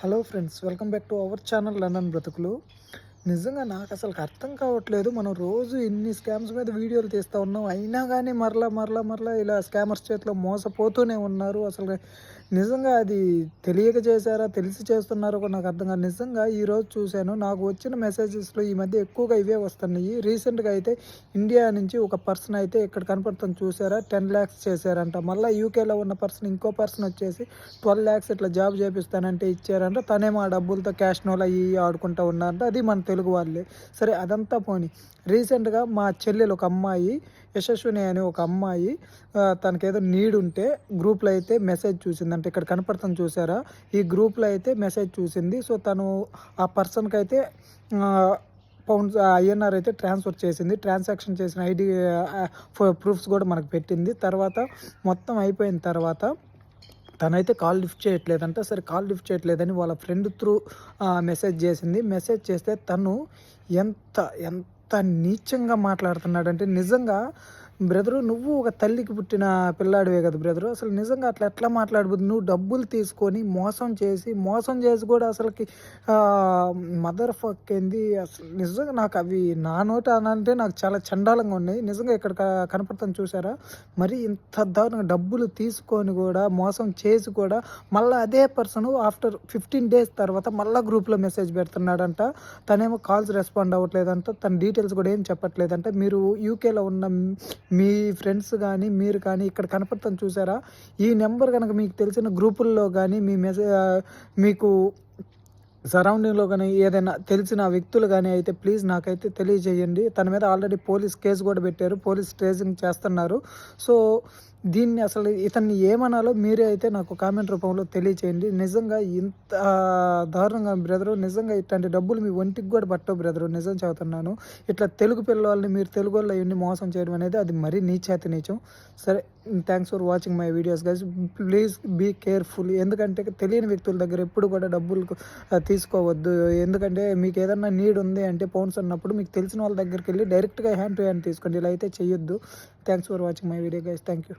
Hello friends, welcome back to our channel London బ్రతుకులు. నిజంగా నాకు అసలు అర్థం కావట్లేదు. మనం రోజు ఇన్ని స్కామ్స్ మీద వీడియోలు తీస్తూ ఉన్నాం. అయినా కానీ మరలా ఇలా స్కామర్స్ చేతిలో మోసపోతూనే ఉన్నారు. అసలు నిజంగా అది తెలియక చేశారా, తెలిసి చేస్తున్నారో కూడా నాకు అర్థం కాదు. నిజంగా ఈరోజు చూశాను, నాకు వచ్చిన మెసేజెస్లో ఈ మధ్య ఎక్కువగా ఇవే వస్తున్నాయి. రీసెంట్గా అయితే ఇండియా నుంచి ఒక పర్సన్ అయితే ఇక్కడ కనపడుతుంది చూసారా, 10 lakhs చేశారంట. మళ్ళీ యూకేలో ఉన్న పర్సన్ ఇంకో పర్సన్ వచ్చేసి 12 lakhs ఇట్లా జాబ్ చేపిస్తానంటే ఇచ్చారంట. తనేమో ఆ డబ్బులతో క్యాష్ నోలు అయ్యి ఆడుకుంటూ ఉన్నారంట. అది మన తెలుగు వాళ్ళే. సరే అదంతా పోని, రీసెంట్గా మా చెల్లెలు ఒక అమ్మాయి, యశస్విని అనే ఒక అమ్మాయి, తనకేదో నీడ్ ఉంటే గ్రూప్లో అయితే మెసేజ్ చూసిందంటే ఇక్కడ కనపడుతుంది చూసారా, ఈ గ్రూప్లో అయితే మెసేజ్ చూసింది. సో తను ఆ పర్సన్కి అయితే పౌండ్స్ ఐఎన్ఆర్ అయితే ట్రాన్స్ఫర్ చేసింది. ట్రాన్సాక్షన్ చేసిన ఐడి ప్రూఫ్స్ కూడా మనకు పెట్టింది. తర్వాత మొత్తం అయిపోయిన తర్వాత తనైతే కాల్ లిఫ్ట్ చేయట్లేదంట. సరే కాల్ లిఫ్ట్ చేయట్లేదని వాళ్ళ ఫ్రెండ్ త్రూ మెసేజ్ చేసింది. మెసేజ్ చేస్తే తను ఎంత ఎంత నీచంగా మాట్లాడుతున్నాడంటే, నిజంగా బ్రదరు, నువ్వు ఒక తల్లికి పుట్టిన పిల్లాడివే కదా బ్రదరు, అసలు నిజంగా అట్లా ఎట్లా మాట్లాడబోద్దు? నువ్వు డబ్బులు తీసుకొని మోసం చేసి కూడా అసలుకి మదర్ ఫక్ ఏంది అసలు. నిజంగా నాకు అవి నా నోట అనంటే నాకు చాలా చండాలంగా ఉన్నాయి. నిజంగా ఇక్కడ కనపడుతుంది చూసారా, మరి ఇంత దారుణంగా డబ్బులు తీసుకొని కూడా మోసం చేసి కూడా మళ్ళీ అదే పర్సన్ ఆఫ్టర్ 15 days తర్వాత మళ్ళీ గ్రూప్లో మెసేజ్ పెడుతున్నాడంట. తనేమో కాల్స్ రెస్పాండ్ అవ్వట్లేదంట, తన డీటెయిల్స్ కూడా ఏం చెప్పట్లేదంట. మీరు యూకేలో ఉన్న మీ ఫ్రెండ్స్ కానీ మీరు కానీ ఇక్కడ కనపడుతుంది చూసారా, ఈ నెంబర్ కనుక మీకు తెలిసిన గ్రూపుల్లో కానీ మీ మీకు సరౌండింగ్లో కానీ ఏదైనా తెలిసిన వ్యక్తులు కానీ అయితే ప్లీజ్ నాకైతే తెలియజేయండి. తన మీద ఆల్రెడీ పోలీస్ కేసు కూడా పెట్టారు, పోలీస్ ట్రేసింగ్ చేస్తున్నారు. సో దీన్ని అసలు ఇతన్ని ఏమనాలో మీరే అయితే నాకు కామెంట్ రూపంలో తెలియచేయండి. నిజంగా ఇంత దారుణంగా బ్రదరు, నిజంగా ఇట్లాంటి డబ్బులు మీ ఒంటికి కూడా పట్టవు బ్రదరు, నిజం చెబుతున్నాను. ఇట్లా తెలుగు పిల్లవాళ్ళని మీరు తెలుగు వాళ్ళు ఇవన్నీ మోసం చేయడం అనేది అది మరీ నీచాతి నీచం. సరే, thanks for watching my videos guys. Please be careful. ఎందుకంటే తెలియని వ్యక్తుల దగ్గర ఎప్పుడు కూడా డబ్బులు తీసుకోవద్దు. ఎందుకంటే మీకు ఏదన్నా నీడ్ ఉంది అంటే పౌండ్స్ అన్నప్పుడు మీకు తెలిసిన వాళ్ళ దగ్గరికి వెళ్ళి డైరెక్ట్గా హ్యాండ్ టు హ్యాండ్ తీసుకోండి. ఇలా అయితే చేయొద్దు. Thanks for watching my video guys. Thank you.